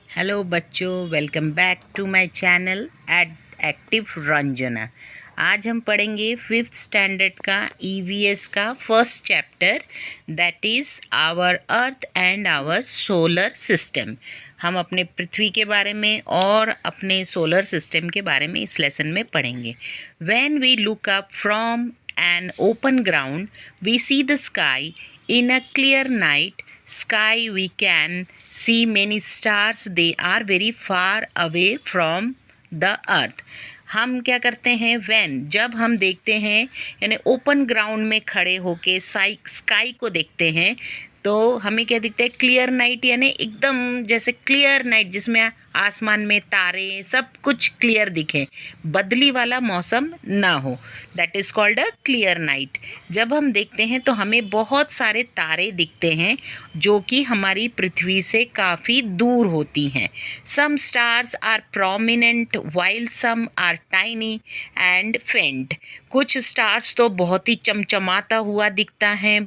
Hello बच्चों, welcome back to my channel at active Ranjana. आज हम पढ़ेंगे फिफ्थ स्टैंडर्ड का ईवीएस का first chapter, that is our earth and our solar system. हम अपने पृथ्वी के बारे में और अपने सोलर सिस्टम के बारे में इस लेसन में पढ़ेंगे। When we look up from an open ground we see the sky in a clear night sky we can see many stars. They are very far away from the earth. हम क्या करते हैं, when जब हम देखते हैं यानी open ground में खड़े होके स्काई को देखते हैं तो हमें क्या दिखता है, क्लियर नाइट, यानी एकदम जैसे क्लियर नाइट जिसमें आसमान में तारे सब कुछ क्लियर दिखे, बदली वाला मौसम ना हो, that is called a clear night. जब हम देखते हैं तो हमें बहुत सारे तारे दिखते हैं जो कि हमारी पृथ्वी से काफ़ी दूर होती हैं। Some stars are prominent while some are tiny and faint. कुछ स्टार्स तो बहुत ही चमचमाता हुआ दिखता है,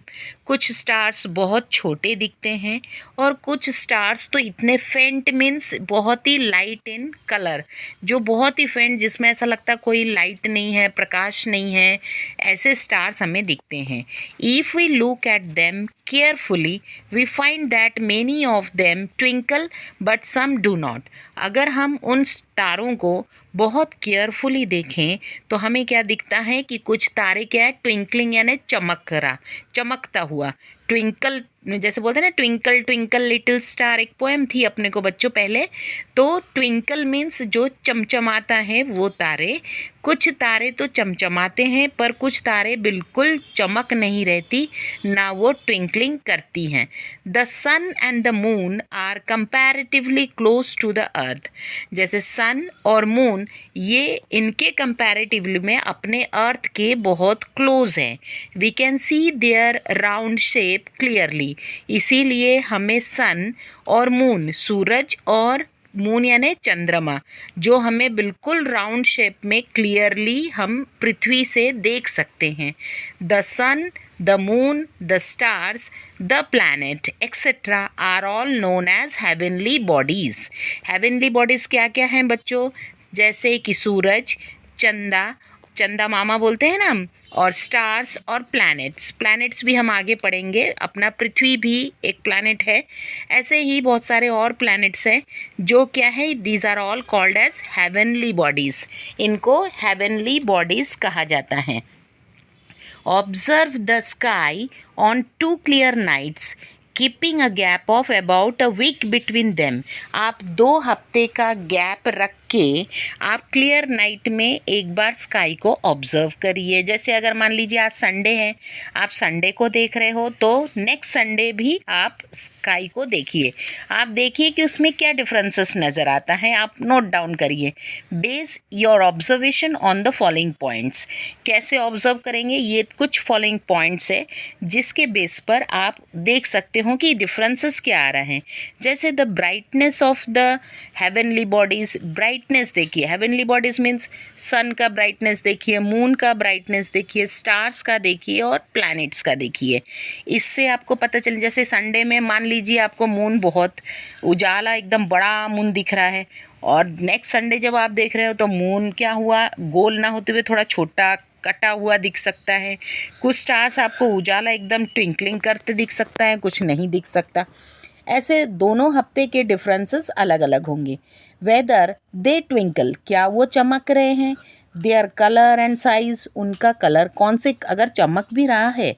कुछ स्टार्स बहुत छोटे दिखते हैं और कुछ स्टार्स तो इतने फेंट मीन्स बहुत ही लाइट इन कलर, जो बहुत ही फेंट जिसमें ऐसा लगता कोई लाइट नहीं है, प्रकाश नहीं है, ऐसे स्टार्स हमें दिखते हैं। If we look at them carefully we find that many of them twinkle but some do not. अगर हम उन तारों को बहुत केयरफुली देखें तो हमें क्या दिखता है कि कुछ तारे क्या है, ट्विंकलिंग यानी चमकता हुआ। ट्विंकल जैसे बोलते हैं ना, ट्विंकल ट्विंकल लिटिल स्टार, एक पोएम थी अपने को बच्चों पहले। तो ट्विंकल मीन्स जो चमचमाता है वो तारे। कुछ तारे तो चमचमाते हैं पर कुछ तारे बिल्कुल चमक नहीं रहती, ना वो ट्विंकलिंग करती हैं। The sun and the moon are comparatively close to the earth. जैसे सन और मून ये इनके कंपैरेटिवली में अपने अर्थ के बहुत क्लोज हैं। We can see their round shape clearly. इसीलिए हमें सन और मून, सूरज और मून यानी चंद्रमा, जो हमें बिल्कुल राउंड शेप में क्लियरली हम पृथ्वी से देख सकते हैं। The sun, the moon, the stars, the planet etcetera are all known as heavenly bodies. Heavenly bodies क्या क्या हैं बच्चों? जैसे कि सूरज, चंदा मामा बोलते हैं ना हम, और स्टार्स और प्लैनेट्स भी हम आगे पढ़ेंगे। अपना पृथ्वी भी एक प्लैनेट है, ऐसे ही बहुत सारे और प्लैनेट्स हैं जो क्या है, these are all called as heavenly bodies. इनको हेवनली बॉडीज़ कहा जाता है। Observe the sky on 2 clear nights keeping a gap of about a week between them. आप 2 हफ्ते का गैप रख के आप क्लियर नाइट में एक बार स्काई को ऑब्जर्व करिए। जैसे अगर मान लीजिए आज संडे है, आप संडे को देख रहे हो तो नेक्स्ट संडे भी आप स्काई को देखिए। आप देखिए कि उसमें क्या डिफरेंसेस नज़र आता है, आप नोट डाउन करिए। Base your observation on the following points. कैसे ऑब्जर्व करेंगे, ये कुछ फॉलोइंग पॉइंट्स है जिसके बेस पर आप देख सकते हो कि डिफरेंसेस क्या आ रहे हैं। जैसे the brightness of the heavenly bodies. Brightness देखिए, हेवनली बॉडीज़ मीन्स सन का ब्राइटनेस देखिए, मून का ब्राइटनेस देखिए, स्टार्स का देखिए और प्लैनेट्स का देखिए। इससे आपको पता चले, जैसे संडे में मान लीजिए आपको मून बहुत उजाला एकदम बड़ा मून दिख रहा है और नेक्स्ट संडे जब आप देख रहे हो तो मून क्या हुआ, गोल ना होते हुए थोड़ा छोटा कटा हुआ दिख सकता है। कुछ स्टार्स आपको उजाला एकदम ट्विंकलिंग करते दिख सकता है, कुछ नहीं दिख सकता। ऐसे दोनों हफ्ते के डिफरेंसेस अलग अलग होंगे। वेदर दे ट्विंकल, क्या वो चमक रहे हैं। देयर कलर एंड साइज, उनका कलर कौन से, अगर चमक भी रहा है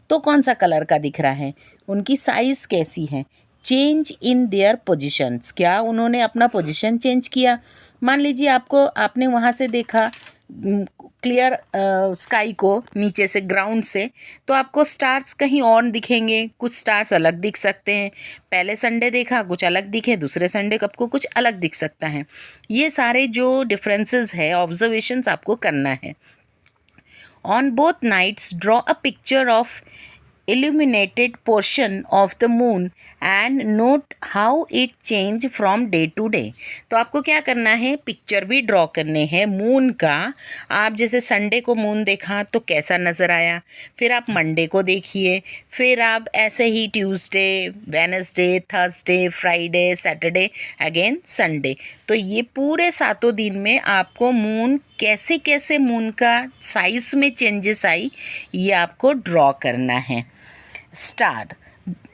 तो कौन सा कलर का दिख रहा है, उनकी साइज कैसी है। चेंज इन देयर पोजिशंस, क्या उन्होंने अपना पोजिशन चेंज किया। मान लीजिए आपने वहाँ से देखा क्लियर स्काई को नीचे से, ग्राउंड से, तो आपको स्टार्स कहीं और दिखेंगे, कुछ स्टार्स अलग दिख सकते हैं। पहले संडे देखा कुछ अलग दिखे, दूसरे संडे आपको कुछ अलग दिख सकता है। ये सारे जो डिफरेंसेस है, ऑब्जर्वेशंस आपको करना है। On both nights draw a picture of illuminated portion of the moon and note how it change from day to day। तो आपको क्या करना है, पिक्चर भी ड्रॉ करने हैं मून का। आप जैसे संडे को मून देखा तो कैसा नज़र आया, फिर आप मंडे को देखिए, फिर आप ऐसे ही Tuesday, Wednesday, Thursday, Friday, Saturday, again Sunday. तो ये पूरे 7 दिन में आपको मून कैसे कैसे मून का साइज में चेंजेस आई, ये आपको ड्रॉ करना है। स्टार,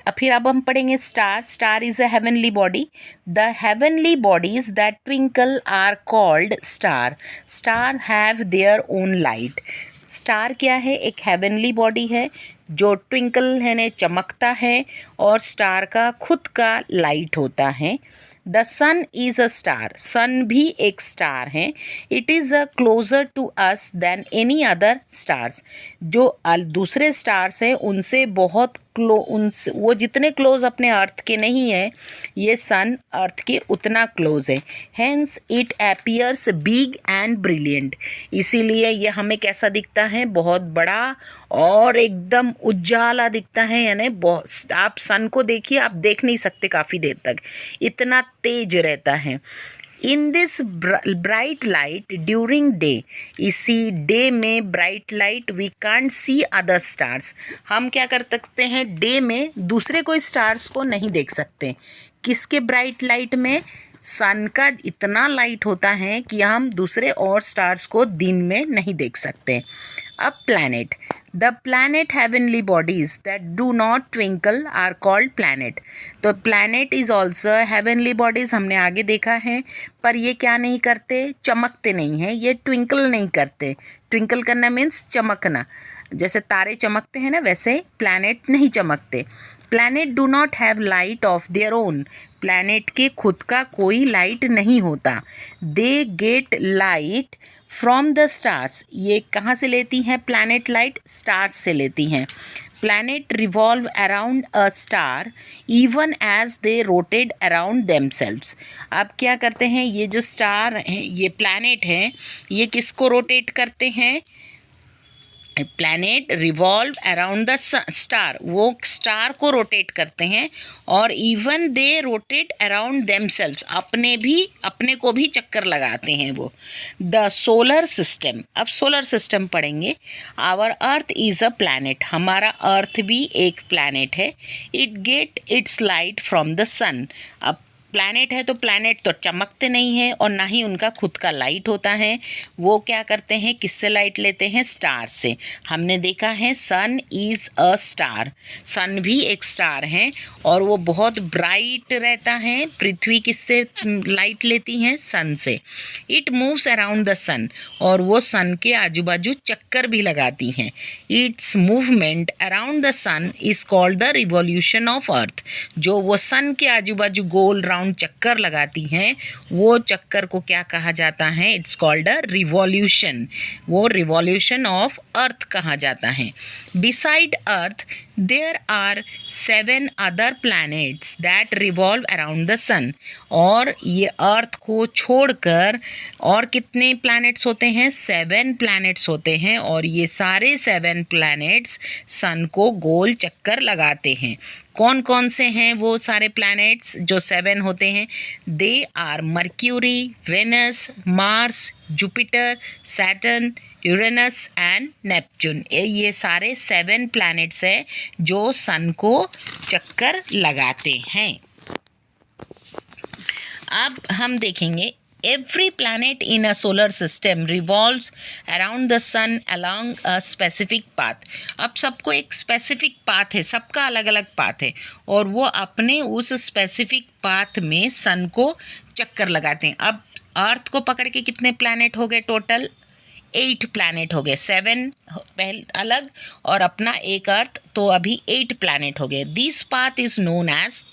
फिर अब हम पढ़ेंगे star. Star is a heavenly body. The heavenly bodies that twinkle are called star. Star have their own light. Star क्या है, एक हेवनली बॉडी है जो ट्विंकल है ने चमकता है, और स्टार का खुद का लाइट होता है। The sun is a star. Sun भी एक स्टार है। It is a closer to us than any other stars. जो दूसरे स्टार्स हैं उनसे बहुत उनसे वो जितने क्लोज अपने अर्थ के नहीं है, ये सन अर्थ के उतना क्लोज है। Hence it appears big and brilliant. इसीलिए ये हमें कैसा दिखता है, बहुत बड़ा और एकदम उजाला दिखता है। यानी बहुत, आप सन को देखिए, आप देख नहीं सकते काफ़ी देर तक, इतना तेज रहता है। In this bright light during day, इसी डे में bright light we can't see other stars. हम क्या कर सकते हैं, डे में दूसरे कोई स्टार्स को नहीं देख सकते। किसके ब्राइट लाइट में, सन का इतना लाइट होता है कि हम दूसरे और स्टार्स को दिन में नहीं देख सकते। अब planet, the planet heavenly bodies that do not twinkle are called planet. तो planet is also heavenly bodies, हमने आगे देखा है, पर ये क्या नहीं करते, चमकते नहीं हैं, ये ट्विंकल नहीं करते। ट्विंकल करना मीन्स चमकना, जैसे तारे चमकते हैं ना, वैसे प्लैनेट नहीं चमकते। Planet do not have light of their own. Planet के खुद का कोई लाइट नहीं होता। They get light from the stars. ये कहाँ से लेती हैं प्लैनेट लाइट, स्टार्स से लेती हैं। Planet revolve around a star even as they rotated around themselves. अब क्या करते हैं, ये जो स्टार हैं, ये प्लैनेट हैं, ये किसको रोटेट करते हैं, planet revolve around the star, वो स्टार को रोटेट करते हैं, और even they rotate around themselves, अपने को भी चक्कर लगाते हैं वो। द सोलर सिस्टम, अब सोलर सिस्टम पढ़ेंगे। Our earth is a planet, हमारा अर्थ भी एक प्लैनेट है। It get its light from the sun. अब प्लैनेट है तो प्लैनेट तो चमकते नहीं हैं और ना ही उनका खुद का लाइट होता है। वो क्या करते हैं, किससे लाइट लेते हैं, स्टार से। हमने देखा है सन इज़ अ स्टार, सन भी एक स्टार है और वो बहुत ब्राइट रहता है। पृथ्वी किससे लाइट लेती हैं, सन से। It moves around the sun, और वो सन के आजू बाजू चक्कर भी लगाती हैं। Its movement around the sun is called the revolution of earth. जो वो सन के आजू बाजू गोल राउंड चक्कर लगाती हैं, वो चक्कर को क्या कहा जाता है, इट्स कॉल्ड अ रिवॉल्यूशन। वो रिवॉल्यूशन ऑफ अर्थ कहा जाता है। Beside earth there are 7 other planets that revolve around the sun. और ये अर्थ को छोड़कर और कितने प्लैनेट्स होते हैं, 7 प्लैनेट्स होते हैं, और ये सारे 7 प्लैनेट्स सन को गोल चक्कर लगाते हैं। कौन कौन से हैं वो सारे प्लैनेट्स जो 7 होते हैं, they are Mercury, Venus, Mars, Jupiter, Saturn, Uranus and Neptune. ये सारे 7 प्लैनेट्स हैं जो सन को चक्कर लगाते हैं। अब हम देखेंगे Every planet in a solar system revolves around the sun along a specific path. अब सबको एक स्पेसिफिक पाथ है, सबका अलग अलग पाथ है, और वो अपने उस स्पेसिफिक पाथ में सन को चक्कर लगाते हैं। अब अर्थ को पकड़ के कितने प्लैनेट हो गए टोटल, 8 प्लैनेट हो गए, 7 पहले अलग और अपना एक अर्थ, तो अभी 8 प्लैनेट हो गए। This path is known as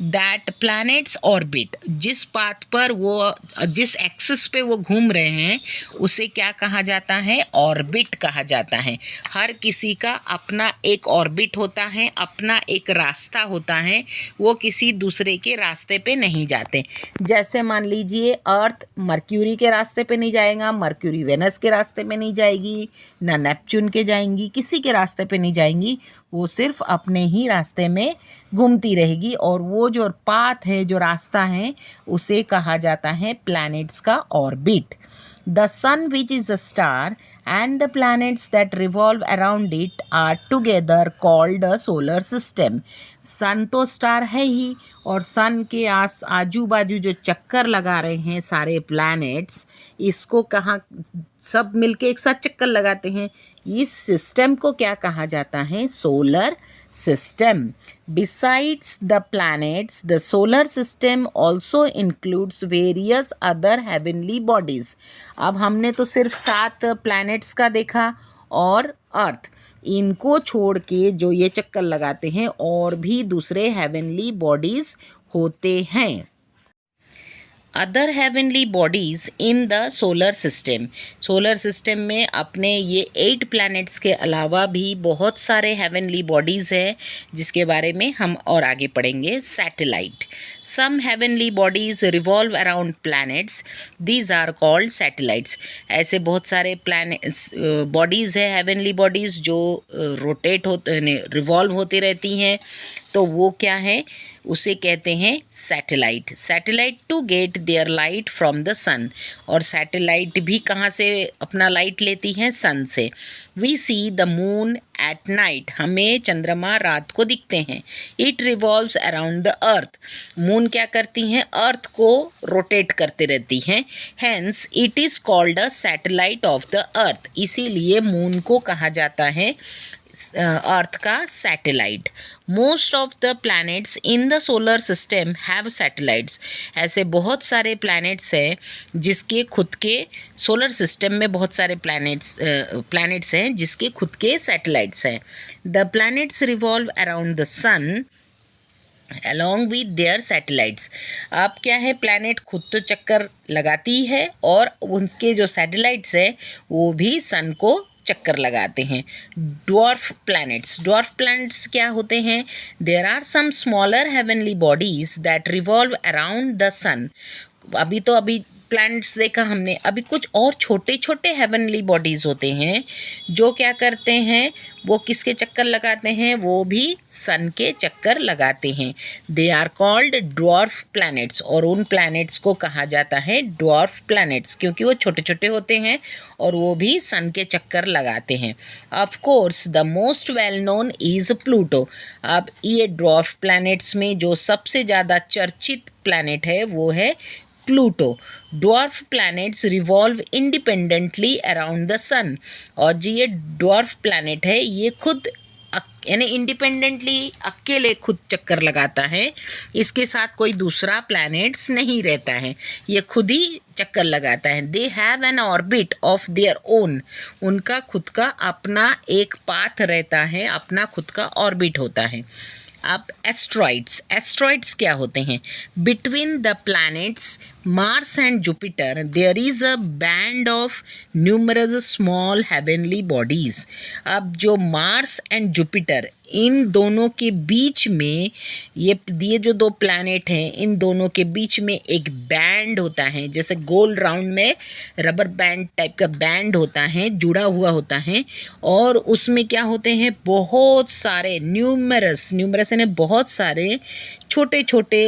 that planets orbit, जिस पाथ पर वो, जिस एक्सिस पे वो घूम रहे हैं उसे क्या कहा जाता है? ऑर्बिट कहा जाता है। हर किसी का अपना एक ऑर्बिट होता है, अपना एक रास्ता होता है, वो किसी दूसरे के रास्ते पे नहीं जाते। जैसे मान लीजिए अर्थ मर्क्यूरी के रास्ते पे नहीं जाएगा, मर्क्यूरी वेनस के रास्ते पे नहीं जाएगी, ना नेपच्यून के जाएंगी, किसी के रास्ते पे नहीं जाएंगी, वो सिर्फ अपने ही रास्ते में घूमती रहेगी। और वो जो पाथ है, जो रास्ता है, उसे कहा जाता है प्लैनेट्स का orbit. The sun which is a star and the planets that revolve around it are together called a solar system। सन तो स्टार है ही, और सन के आजू बाजू जो चक्कर लगा रहे हैं सारे प्लैनेट्स, इसको कहाँ, सब मिलके एक साथ चक्कर लगाते हैं, इस सिस्टम को क्या कहा जाता है? Solar system। Besides the planets, the solar system also includes various other heavenly bodies। अब हमने तो सिर्फ 7 प्लैनेट्स का देखा और अर्थ, इनको छोड़ के जो ये चक्कर लगाते हैं और भी दूसरे हेवनली बॉडीज होते हैं। Other heavenly bodies in the solar system, solar system में अपने ये 8 प्लैनेट्स के अलावा भी बहुत सारे हेवनली बॉडीज़ हैं जिसके बारे में हम और आगे पढ़ेंगे। Satellite, some heavenly bodies revolve around planets, these are called satellites. ऐसे बहुत सारे प्लैनेट्स बॉडीज़ है, हेवनली बॉडीज़ जो रोटेट होते, रिवॉल्व होती रहती हैं, तो वो क्या है? उसे कहते हैं satellite. Satellite to get their light from the sun, और सैटेलाइट भी कहाँ से अपना लाइट लेती हैं? सन से। We see the moon at night, हमें चंद्रमा रात को दिखते हैं। It revolves around the earth, moon क्या करती हैं? अर्थ को रोटेट करते रहती हैं। Hence it is called a satellite of the earth, इसीलिए मून को कहा जाता है अर्थ का satellite. Most of the planets in the solar system have satellites, ऐसे बहुत सारे प्लैनेट्स हैं जिसके खुद के, सोलर सिस्टम में बहुत सारे प्लैनेट्स हैं जिसके खुद के सैटेलाइट्स हैं। The planets revolve around the sun along with their satellites. अब क्या है? प्लैनेट खुद तो चक्कर लगाती है और उनके जो सैटेलाइट्स है वो भी सन को चक्कर लगाते हैं। ड्वार्फ प्लैनेट्स, ड्वार्फ प्लैनेट्स क्या होते हैं? There are some smaller heavenly bodies that revolve around the sun. अभी प्लैनेट्स देखा हमने, अभी कुछ और छोटे छोटे हेवनली बॉडीज़ होते हैं जो क्या करते हैं? वो किसके चक्कर लगाते हैं? वो भी सन के चक्कर लगाते हैं। They are called dwarf planets, और उन प्लैनेट्स को कहा जाता है ड्वार्फ प्लैनेट्स, क्योंकि वो छोटे छोटे होते हैं और वो भी सन के चक्कर लगाते हैं। Of course the most well known is Pluto. अब ये ड्वार्फ प्लैनेट्स में जो सबसे ज़्यादा चर्चित प्लैनेट है वो है Pluto. Dwarf planets revolve independently around the sun, और जो ये ड्वार्फ प्लैनेट है ये खुद यानी इंडिपेंडेंटली अकेले खुद चक्कर लगाता है, इसके साथ कोई दूसरा प्लैनेट्स नहीं रहता है, ये खुद ही चक्कर लगाता है। They have an orbit of their own, उनका खुद का अपना एक पाथ रहता है, अपना खुद का ऑर्बिट होता है। अब एस्ट्रॉइड्स, एस्ट्रॉइड्स क्या होते हैं? Between the planets Mars and Jupiter there is a band of numerous small heavenly bodies. अब जो मार्स एंड जुपिटर, इन दोनों के बीच में, ये जो 2 प्लैनेट हैं, इन दोनों के बीच में एक बैंड होता है, जैसे गोल राउंड में रबर बैंड टाइप का बैंड होता है, जुड़ा हुआ होता है, और उसमें क्या होते हैं? बहुत सारे न्यूमरस यानी बहुत सारे छोटे छोटे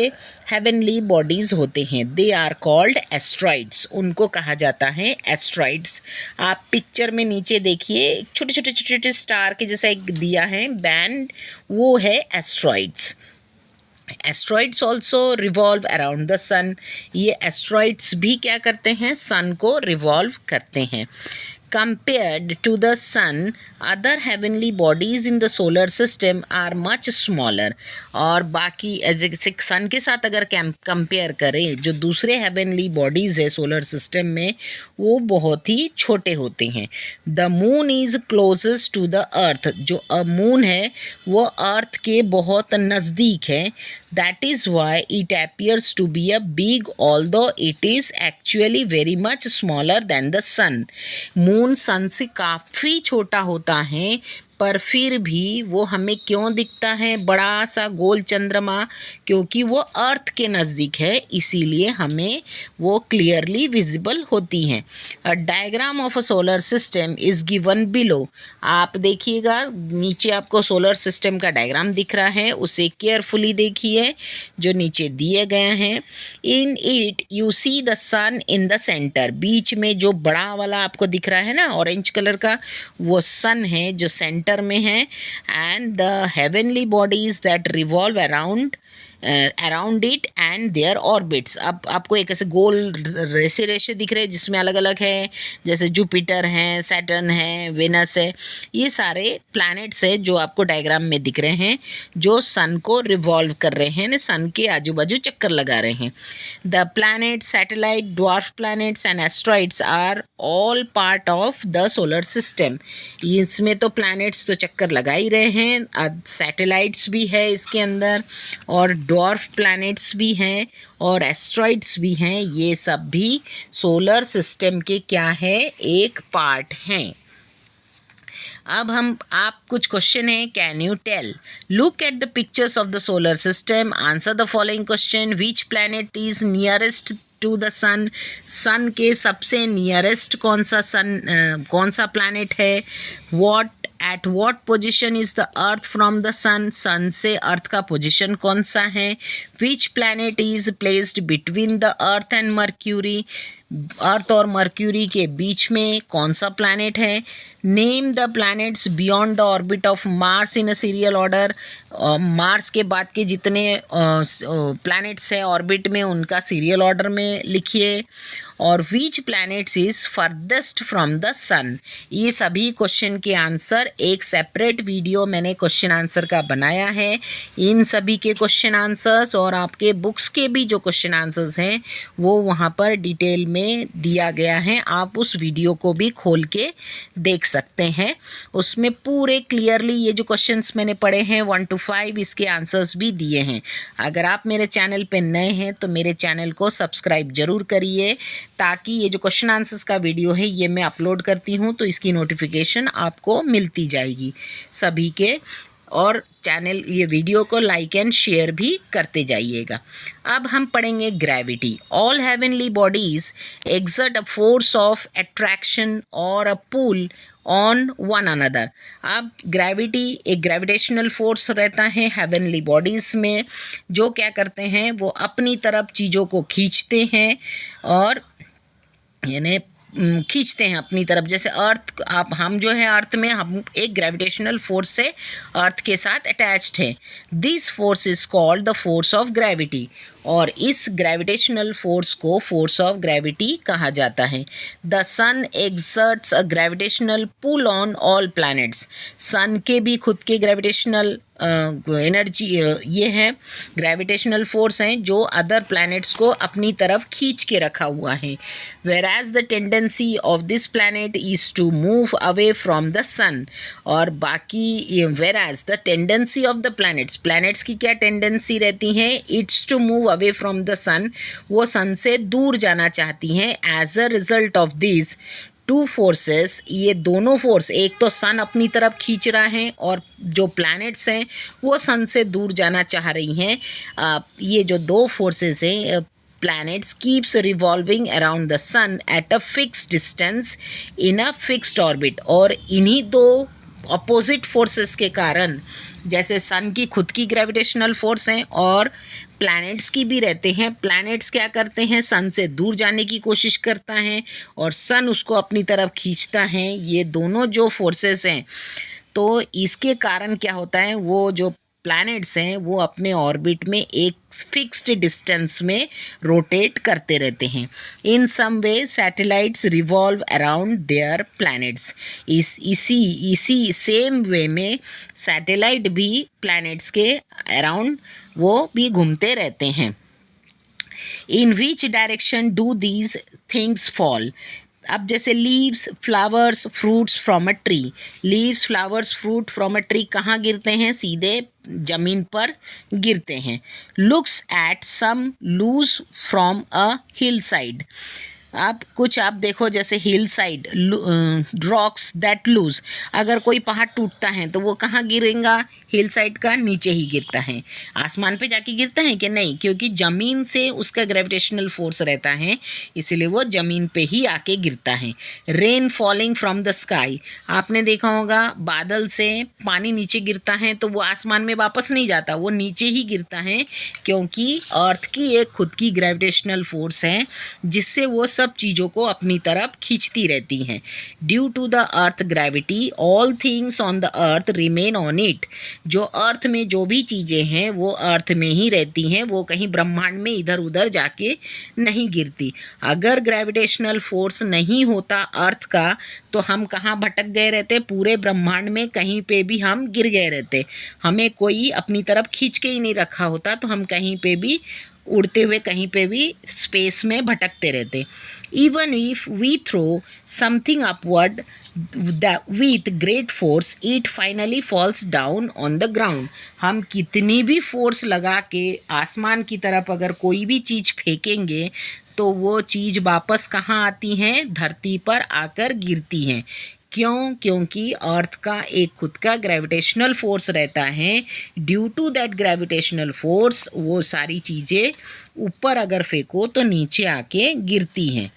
हेवनली बॉडीज़ होते हैं। दे आर कॉल्ड एस्ट्रॉइड्स, उनको कहा जाता है एस्ट्रॉइड्स। आप पिक्चर में नीचे देखिए, छोटे छोटे छोटे छोटे स्टार के जैसा एक दिया है बैंड, वो है asteroids. Asteroids also revolve around the sun, ये एस्ट्रॉइड्स भी क्या करते हैं? सन को रिवॉल्व करते हैं। Compared to the sun, other heavenly bodies in the solar system are much smaller। और बाकी जैसे सन के साथ अगर कंपेयर करें, जो दूसरे हेवनली बॉडीज़ है सोलर सिस्टम में, वो बहुत ही छोटे होते हैं। The moon is closest to the earth, जो मून है वो अर्थ के बहुत नज़दीक है। That is why it appears to be a big, although it is actually very much smaller than the sun. Moon sun से काफ़ी छोटा होता है, पर फिर भी वो हमें क्यों दिखता है बड़ा सा गोल चंद्रमा? क्योंकि वो अर्थ के नज़दीक है, इसीलिए हमें वो क्लियरली विजिबल होती हैं. A diagram of a solar system is given below. आप देखिएगा नीचे आपको सोलर सिस्टम का डायग्राम दिख रहा है, उसे केयरफुली देखिए जो नीचे दिए गए हैं. In it you see the sun in the centre. बीच में जो बड़ा वाला आपको दिख रहा है ना ऑरेंज कलर का, वो सन है जो सेंटर में है. And the heavenly bodies that revolve around it and there orbits. अब आपको एक ऐसे गोल रेसे रेसे दिख रहे हैं जिसमें अलग अलग है, जैसे जुपिटर है, सैटर्न है, वेनस है. ये सारे प्लैनेट्स हैं जो आपको डायग्राम में दिख रहे हैं, जो सन को रिवॉल्व कर रहे हैं, सन के आजू बाजू चक्कर लगा रहे हैं. The planet, satellite, dwarf planets and asteroids are all part of the solar system. इसमें तो प्लैनेट्स तो चक्कर लगा ही रहे हैं, सैटेलाइट्स भी है इसके अंदर, और ड्वार्फ प्लैनेट्स भी हैं, और एस्ट्रॉइड्स भी हैं. ये सब भी सोलर सिस्टम के क्या है, एक पार्ट हैं. अब आप कुछ क्वेश्चन है, can you tell? Look at the pictures of the solar system, answer the following question. Which planet is nearest to the sun? Sun के सबसे नियरेस्ट कौन सा प्लैनेट है? At what position is the earth from the sun? Sun से earth का position कौन सा है? Which planet is placed between the earth and Mercury? Earth और मर्क्यूरी के बीच में कौन सा प्लैनेट है? Name the planets beyond the orbit of Mars in a serial order. Mars के बाद के जितने प्लैनेट्स हैं ऑर्बिट में, उनका सीरियल ऑर्डर में लिखिए. और which planets is farthest from the sun? ये सभी क्वेश्चन के आंसर एक सेपरेट वीडियो मैंने क्वेश्चन आंसर का बनाया है. इन सभी के क्वेश्चन आंसर्स और आपके बुक्स के भी जो क्वेश्चन आंसर्स हैं वो वहाँ पर डिटेल में दिया गया है. आप उस वीडियो को भी खोल के देख सकते हैं. उसमें पूरे क्लियरली ये जो क्वेश्चंस मैंने पढ़े हैं 1 to 5, इसके आंसर्स भी दिए हैं. अगर आप मेरे चैनल पे नए हैं तो मेरे चैनल को सब्सक्राइब ज़रूर करिए, ताकि ये जो क्वेश्चन आंसर्स का वीडियो है ये मैं अपलोड करती हूँ तो इसकी नोटिफिकेशन आपको मिलती जाएगी सभी के. और चैनल ये वीडियो को लाइक एंड शेयर भी करते जाइएगा. अब हम पढ़ेंगे gravity. All heavenly bodies exert a force of attraction और अ पुल ऑन वन अनदर. अब ग्रेविटी, एक ग्रेविटेशनल फोर्स रहता है हेवनली बॉडीज़ में, जो क्या करते हैं, वो अपनी तरफ चीज़ों को खींचते हैं, और यानी खींचते हैं अपनी तरफ. जैसे अर्थ, हम जो है अर्थ में, हम एक ग्रेविटेशनल फोर्स से अर्थ के साथ अटैच्ड हैं. This force is called the force of gravity. और इस ग्रेविटेशनल फोर्स को फोर्स ऑफ ग्रेविटी कहा जाता है. The sun exerts a gravitational pull on all planets. Sun के भी खुद के ग्रेविटेशनल एनर्जी ये है, ग्रेविटेशनल फोर्स हैं जो अदर प्लैनेट्स को अपनी तरफ खींच के रखा हुआ है. whereas the tendency of this planet is to move away from the sun. और बाकी whereas the tendency of the planets की क्या टेंडेंसी रहती है? It's to move away from the sun. वो सन से दूर जाना चाहती हैं. as a result of these two forces, ये दोनों फोर्स, एक तो सन अपनी तरफ खींच रहा है और जो प्लैनेट्स हैं वो सन से दूर जाना चाह रही हैं. ये जो दो फोर्सेस हैं, planets keeps revolving around the sun at a fixed distance in a fixed orbit. और इन्हीं दो अपोजिट फोर्सेस के कारण, जैसे सन की खुद की ग्रेविटेशनल फोर्स हैं और प्लैनेट्स की भी रहते हैं. प्लैनेट्स क्या करते हैं? सन से दूर जाने की कोशिश करता है और सन उसको अपनी तरफ खींचता है. ये दोनों जो फोर्सेस हैं, तो इसके कारण क्या होता है, वो जो प्लैनेट्स हैं वो अपने ऑर्बिट में एक फिक्स्ड डिस्टेंस में रोटेट करते रहते हैं. In some way satellites revolve around their planets. इसी सेम वे में सैटेलाइट भी प्लैनेट्स के अराउंड वो भी घूमते रहते हैं. In which direction do these things fall? अब जैसे leaves, flowers, fruits from a tree, leaves, flowers, fruit from a tree कहाँ गिरते हैं? सीधे जमीन पर गिरते हैं. Looks at some loose from a hillside. आप कुछ आप देखो जैसे hillside, rocks that loose, अगर कोई पहाड़ टूटता है तो वो कहाँ गिरेगा? हिल साइड का नीचे ही गिरता है. आसमान पे जाके गिरता है कि नहीं? क्योंकि ज़मीन से उसका ग्रेविटेशनल फोर्स रहता है, इसलिए वो ज़मीन पे ही आके गिरता है. Rain falling from the sky, आपने देखा होगा बादल से पानी नीचे गिरता है तो वो आसमान में वापस नहीं जाता, वो नीचे ही गिरता है, क्योंकि अर्थ की एक खुद की ग्रेविटेशनल फोर्स है जिससे वो सब चीज़ों को अपनी तरफ खींचती रहती हैं. Due to the earth gravity all things on the earth remain on it. जो अर्थ में जो भी चीज़ें हैं वो अर्थ में ही रहती हैं, वो कहीं ब्रह्मांड में इधर उधर जाके नहीं गिरती. अगर ग्रेविटेशनल फोर्स नहीं होता अर्थ का तो हम कहाँ भटक गए रहते? पूरे ब्रह्मांड में कहीं पे भी हम गिर गए रहते. हमें कोई अपनी तरफ खींच के ही नहीं रखा होता तो हम कहीं पे भी उड़ते हुए कहीं पे भी स्पेस में भटकते रहते. Even if we throw something upward with great force it finally falls down on the ground. हम कितनी भी फोर्स लगा के आसमान की तरफ अगर कोई भी चीज़ फेंकेंगे तो वो चीज़ वापस कहाँ आती हैं? धरती पर आकर गिरती हैं. क्यों? क्योंकि अर्थ का एक खुद का ग्रेविटेशनल फोर्स रहता है. Due to that gravitational force वो सारी चीज़ें ऊपर अगर फेंको तो नीचे आके गिरती हैं.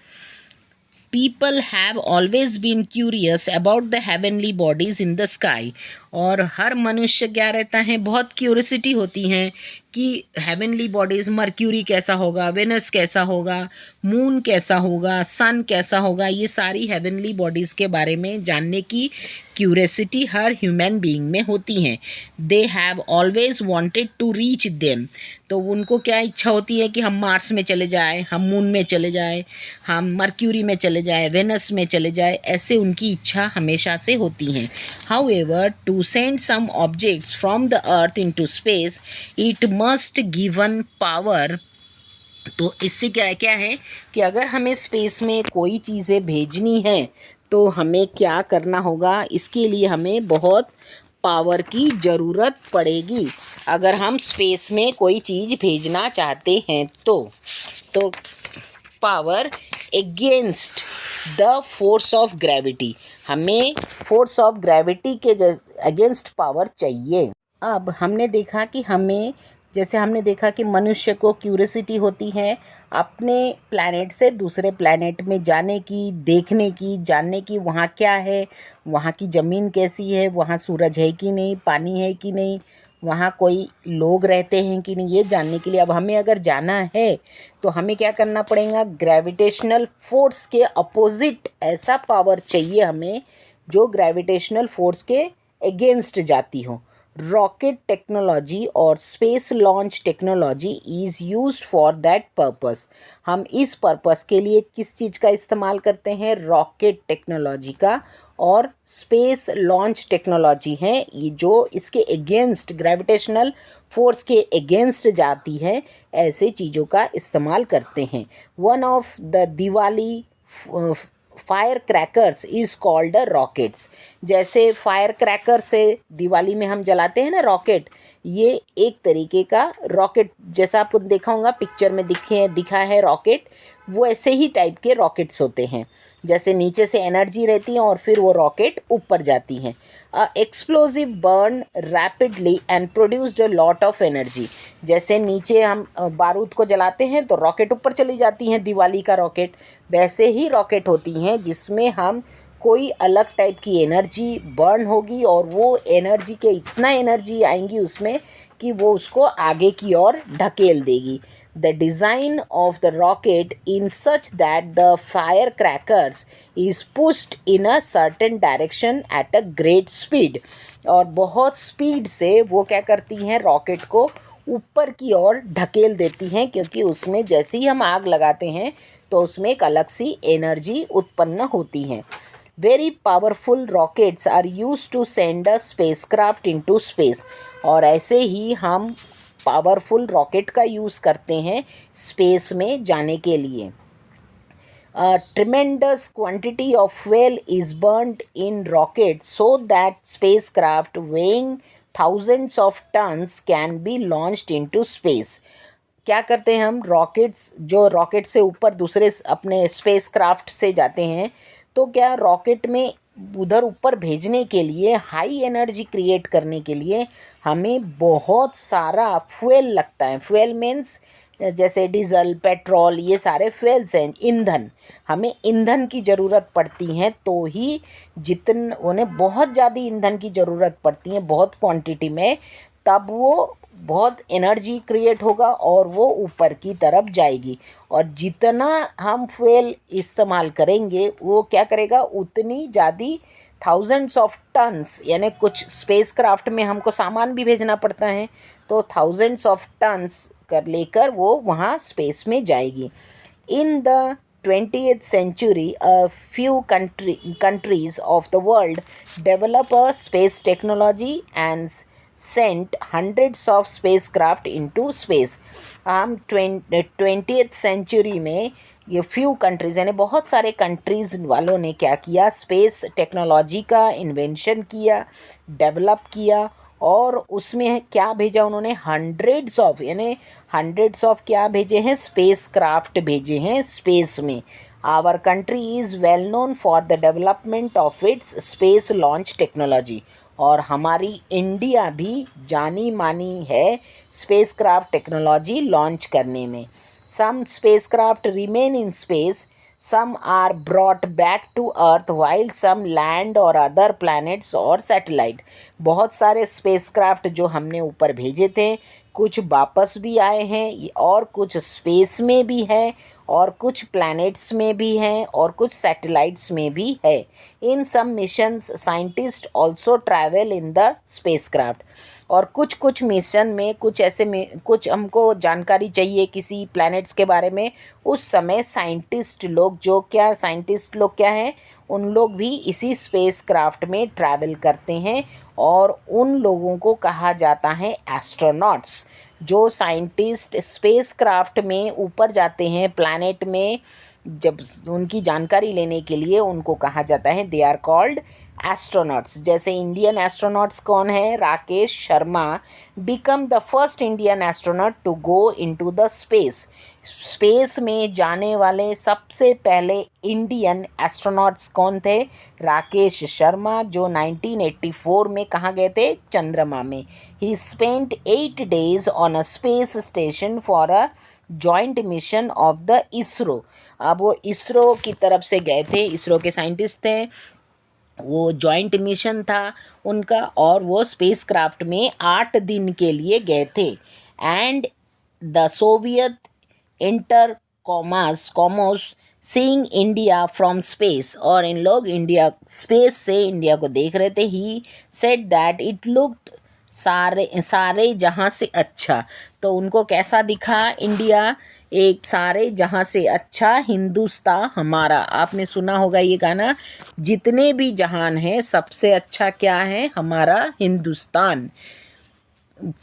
People have always been curious about the heavenly bodies in the sky. और हर मनुष्य क्या रहता है? बहुत क्यूरियसिटी होती है कि हेवनली बॉडीज़, मर्क्यूरी कैसा होगा, वेनस कैसा होगा, मून कैसा होगा, सन कैसा होगा, ये सारी हेवनली बॉडीज़ के बारे में जानने की क्यूरियसिटी हर ह्यूमन बीइंग में होती हैं. They have always wanted to reach them. तो उनको क्या इच्छा होती है कि हम मार्स में चले जाए, हम मून में चले जाए, हम मर्क्यूरी में चले जाए, वेनस में चले जाए, ऐसे उनकी इच्छा हमेशा से होती हैं. However to send some objects from the earth into space it must given power. तो इससे क्या है कि अगर हमें स्पेस में कोई चीज़ें भेजनी है तो हमें क्या करना होगा? इसके लिए हमें बहुत पावर की ज़रूरत पड़ेगी. अगर हम स्पेस में कोई चीज़ भेजना चाहते हैं तो power against the force of gravity, हमें फोर्स ऑफ ग्रेविटी के अगेंस्ट पावर चाहिए. अब हमने देखा कि हमने देखा कि मनुष्य को क्यूरियसिटी होती है अपने प्लैनेट से दूसरे प्लैनेट में जाने की, देखने की, जानने की वहाँ क्या है, वहाँ की ज़मीन कैसी है, वहाँ सूरज है कि नहीं, पानी है कि नहीं, वहाँ कोई लोग रहते हैं कि नहीं, ये जानने के लिए. अब हमें अगर जाना है तो हमें क्या करना पड़ेगा? ग्रेविटेशनल फोर्स के अपोजिट ऐसा पावर चाहिए हमें जो ग्रेविटेशनल फोर्स के अगेंस्ट जाती हो. रॉकेट टेक्नोलॉजी और space launch technology is used for that purpose. हम इस पर्पस के लिए किस चीज़ का इस्तेमाल करते हैं? रॉकेट टेक्नोलॉजी का. और स्पेस लॉन्च टेक्नोलॉजी है ये जो इसके अगेंस्ट, ग्रेविटेशनल फोर्स के अगेंस्ट जाती है, ऐसे चीज़ों का इस्तेमाल करते हैं. One of the Diwali fire crackers is called rockets. जैसे फायर क्रैकर से दिवाली में हम जलाते हैं ना रॉकेट, ये एक तरीके का रॉकेट जैसा आपको देखा होगा पिक्चर में दिखा है रॉकेट, वो ऐसे ही टाइप के रॉकेट्स होते हैं. जैसे नीचे से एनर्जी रहती है और फिर वो रॉकेट ऊपर जाती हैं. Explosive burn rapidly and produced a lot of energy. जैसे नीचे हम बारूद को जलाते हैं तो रॉकेट ऊपर चली जाती हैं, दिवाली का रॉकेट. वैसे ही रॉकेट होती हैं जिसमें हम कोई अलग टाइप की एनर्जी बर्न होगी और वो एनर्जी के इतना एनर्जी आएंगी उसमें कि वो उसको आगे की ओर ढकेल देगी. The design of the rocket in such that the firecrackers is pushed in a certain direction at a great speed. और बहुत स्पीड से वो क्या करती हैं? रॉकेट को ऊपर की ओर ढकेल देती हैं, क्योंकि उसमें जैसे ही हम आग लगाते हैं तो उसमें एक अलग सी एनर्जी उत्पन्न होती है. Very powerful rockets are used to send a spacecraft into space. और ऐसे ही हम पावरफुल रॉकेट का यूज़ करते हैं स्पेस में जाने के लिए. A tremendous quantity of fuel is burnt in rockets so that spacecraft weighing thousands of tons can be launched into space. क्या करते हैं हम, रॉकेट्स, जो रॉकेट से ऊपर दूसरे अपने स्पेस क्राफ्ट से जाते हैं, तो क्या रॉकेट में उधर ऊपर भेजने के लिए, हाई एनर्जी क्रिएट करने के लिए हमें बहुत सारा फ्यूल लगता है. फ्यूल मीन्स जैसे डीजल, पेट्रोल, ये सारे फ्यूल्स हैं, ईंधन. हमें ईंधन की ज़रूरत पड़ती है, तो ही उन्हें बहुत ज़्यादा ईंधन की ज़रूरत पड़ती है, बहुत क्वांटिटी में, तब वो बहुत एनर्जी क्रिएट होगा और वो ऊपर की तरफ जाएगी. और जितना हम फ्यूल इस्तेमाल करेंगे वो क्या करेगा, उतनी ज़्यादा थाउजेंड्स ऑफ टन्स, यानी कुछ स्पेस क्राफ्ट में हमको सामान भी भेजना पड़ता है, तो थाउजेंड्स ऑफ टन्स कर लेकर वो वहाँ स्पेस में जाएगी. In the 20th century, a few countries of the world develop a space technology and sent hundreds of spacecraft into space. हम 20th century में ये फ्यू कंट्रीज़, यानी बहुत सारे कंट्रीज़ वालों ने क्या किया, स्पेस टेक्नोलॉजी का इन्वेंशन किया, डेवलप किया, और उसमें क्या भेजा उन्होंने, हंड्रेड्स ऑफ, यानी हंड्रेड्स ऑफ क्या भेजे हैं, स्पेस क्राफ्ट भेजे हैं स्पेस में. Our country is well known for the development of its space launch technology. और हमारी इंडिया भी जानी मानी है स्पेस क्राफ्ट टेक्नोलॉजी लॉन्च करने में. Some spacecraft remain in space, some are brought back to earth while some land or other planets और satellite. बहुत सारे स्पेसक्राफ्ट जो हमने ऊपर भेजे थे, कुछ वापस भी आए हैं, और कुछ स्पेस में भी है, और कुछ प्लैनेट्स में भी हैं, और कुछ सैटेलाइट्स में भी है. In some missions scientist also travel in the spacecraft. और कुछ कुछ मिशन में कुछ ऐसे में कुछ हमको जानकारी चाहिए किसी प्लैनेट्स के बारे में, उस समय साइंटिस्ट लोग क्या हैं, उन लोग भी इसी स्पेस क्राफ्ट में ट्रैवल करते हैं, और उन लोगों को कहा जाता है एस्ट्रोनॉट्स. जो साइंटिस्ट स्पेस क्राफ्ट में ऊपर जाते हैं प्लैनेट में, जब उनकी जानकारी लेने के लिए, उनको कहा जाता है, दे आर कॉल्ड एस्ट्रोनॉट्स. जैसे इंडियन एस्ट्रोनॉट्स कौन है, Rakesh Sharma become the first Indian astronaut to go into the space. Space में जाने वाले सबसे पहले इंडियन एस्ट्रोनॉट्स कौन थे, राकेश शर्मा, जो 1984 में कहाँ गए थे, चंद्रमा में. ही spent 8 days on a space station for a joint mission of the ISRO. अब वो इसरो की तरफ से गए थे, इसरो के साइंटिस्ट थे, वो जॉइंट मिशन था उनका, और वो स्पेस क्राफ्ट में 8 दिन के लिए गए थे. And the Soviet Intercosmos seeing India from space. और इन लोग इंडिया, स्पेस से इंडिया को देख रहे थे. He said that it looked सारे जहाँ से अच्छा. तो उनको कैसा दिखा इंडिया, एक सारे जहाँ से अच्छा हिंदुस्तान हमारा. आपने सुना होगा ये गाना, जितने भी जहान हैं सबसे अच्छा क्या है, हमारा Hindustan.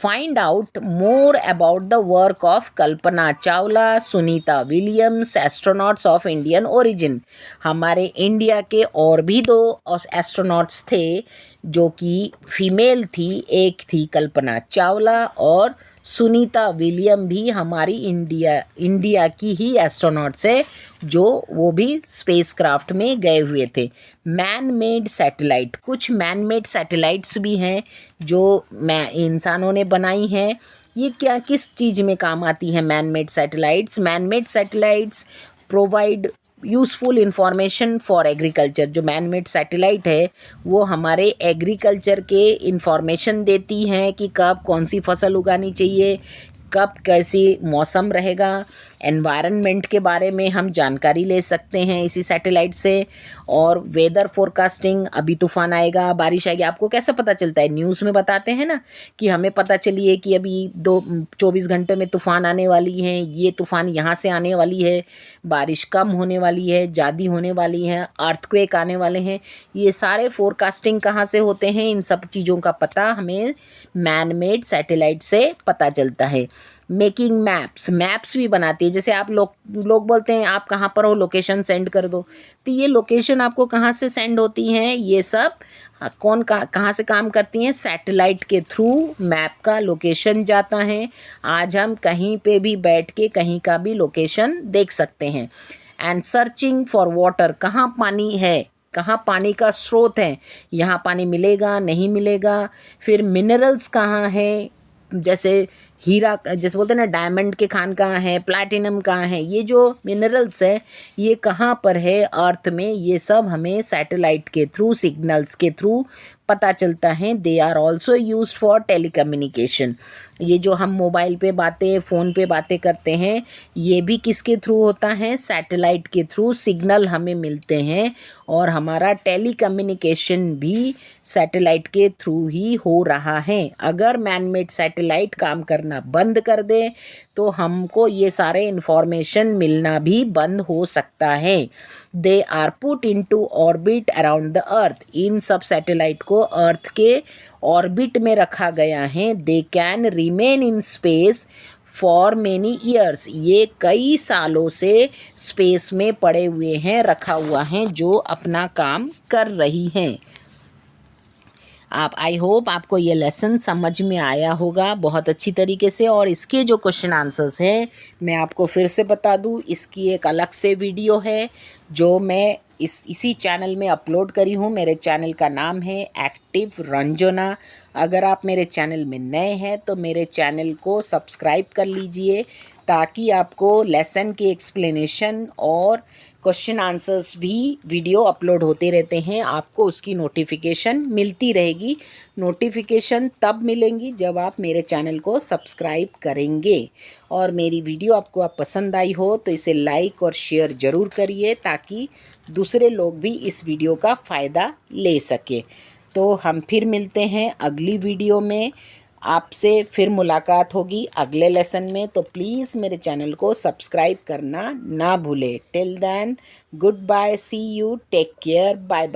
Find out more about the work of Kalpana Chawla, Sunita Williams, astronauts of Indian origin. हमारे इंडिया के और भी 2 एस्ट्रोनॉट्स थे जो कि फीमेल थी, एक थी कल्पना चावला, और सुनीता विलियम भी हमारी इंडिया की ही एस्ट्रोनॉट्स है, जो वो भी स्पेस क्राफ्ट में गए हुए थे. मैन मेड सैटेलाइट, कुछ मैन मेड सैटेलाइट्स भी हैं जो इंसानों ने बनाई हैं. ये क्या किस चीज़ में काम आती है man made satellites? Man made satellites provide useful information for agriculture. जो मैन मेड सैटेलाइट है वो हमारे एग्रीकल्चर के इंफॉर्मेशन देती हैं कि कब कौन सी फसल उगानी चाहिए, कब कैसी मौसम रहेगा, एनवायरनमेंट के बारे में हम जानकारी ले सकते हैं इसी सैटेलाइट से. और वेदर फोरकास्टिंग, अभी तूफ़ान आएगा, बारिश आएगी, आपको कैसे पता चलता है, न्यूज़ में बताते हैं ना कि हमें पता चलिए कि अभी 24 घंटे में तूफ़ान आने वाली है, ये तूफ़ान यहाँ से आने वाली है, बारिश कम होने वाली है, ज़्यादा होने वाली है, अर्थक्वेक आने वाले हैं. ये सारे फोरकास्टिंग कहाँ से होते हैं, इन सब चीज़ों का पता हमें मैन मेड सैटेलाइट से पता चलता है. मेकिंग मैप्स, मैप्स भी बनाती है। जैसे आप लोग बोलते हैं आप कहाँ पर हो, लोकेशन सेंड कर दो, तो ये लोकेशन आपको कहाँ से सेंड होती हैं, ये सब कौन कहाँ से काम करती हैं, सैटेलाइट के थ्रू मैप का लोकेशन जाता है। आज हम कहीं पे भी बैठ के कहीं का भी लोकेशन देख सकते हैं। एंड सर्चिंग फॉर वाटर, कहाँ पानी है, कहाँ पानी का स्रोत है, यहाँ पानी मिलेगा नहीं मिलेगा। फिर मिनरल्स कहाँ है, जैसे हीरा, जैसे बोलते हैं ना डायमंड के खान कहाँ है, प्लैटिनम कहाँ है, ये जो मिनरल्स है ये कहाँ पर है अर्थ में, ये सब हमें सैटेलाइट के थ्रू, सिग्नल्स के थ्रू पता चलता है। They are also use for telecommunication. ये जो हम मोबाइल पे बातें, फ़ोन पे बातें करते हैं, ये भी किसके थ्रू होता है, सैटेलाइट के थ्रू सिग्नल हमें मिलते हैं। और हमारा टेलीकम्युनिकेशन भी सैटेलाइट के थ्रू ही हो रहा है। अगर मैनमेड सैटेलाइट काम करना बंद कर दे तो हमको ये सारे इन्फॉर्मेशन मिलना भी बंद हो सकता है। They are put into orbit around the earth, इन सब सैटेलाइट को अर्थ के ऑर्बिट में रखा गया है। They can remain in space for many years, ये कई सालों से स्पेस में पड़े हुए हैं, रखा हुआ है, जो अपना काम कर रही हैं। आप, आई होप आपको ये लेसन समझ में आया होगा बहुत अच्छी तरीके से। और इसके जो क्वेश्चन आंसर्स हैं मैं आपको फिर से बता दूं, इसकी एक अलग से वीडियो है जो मैं इसी चैनल में अपलोड करी हूँ। मेरे चैनल का नाम है एक्टिव रंजना। अगर आप मेरे चैनल में नए हैं तो मेरे चैनल को सब्सक्राइब कर लीजिए, ताकि आपको लेसन की एक्सप्लेनेशन और क्वेश्चन आंसर्स भी वीडियो अपलोड होते रहते हैं, आपको उसकी नोटिफिकेशन मिलती रहेगी। नोटिफिकेशन तब मिलेंगी जब आप मेरे चैनल को सब्सक्राइब करेंगे। और मेरी वीडियो आपको पसंद आई हो तो इसे लाइक और शेयर ज़रूर करिए, ताकि दूसरे लोग भी इस वीडियो का फ़ायदा ले सके। तो हम फिर मिलते हैं अगली वीडियो में, आपसे फिर मुलाकात होगी अगले लेसन में। तो प्लीज़ मेरे चैनल को सब्सक्राइब करना ना भूलें। Till then, good bye, see you, take care, bye bye.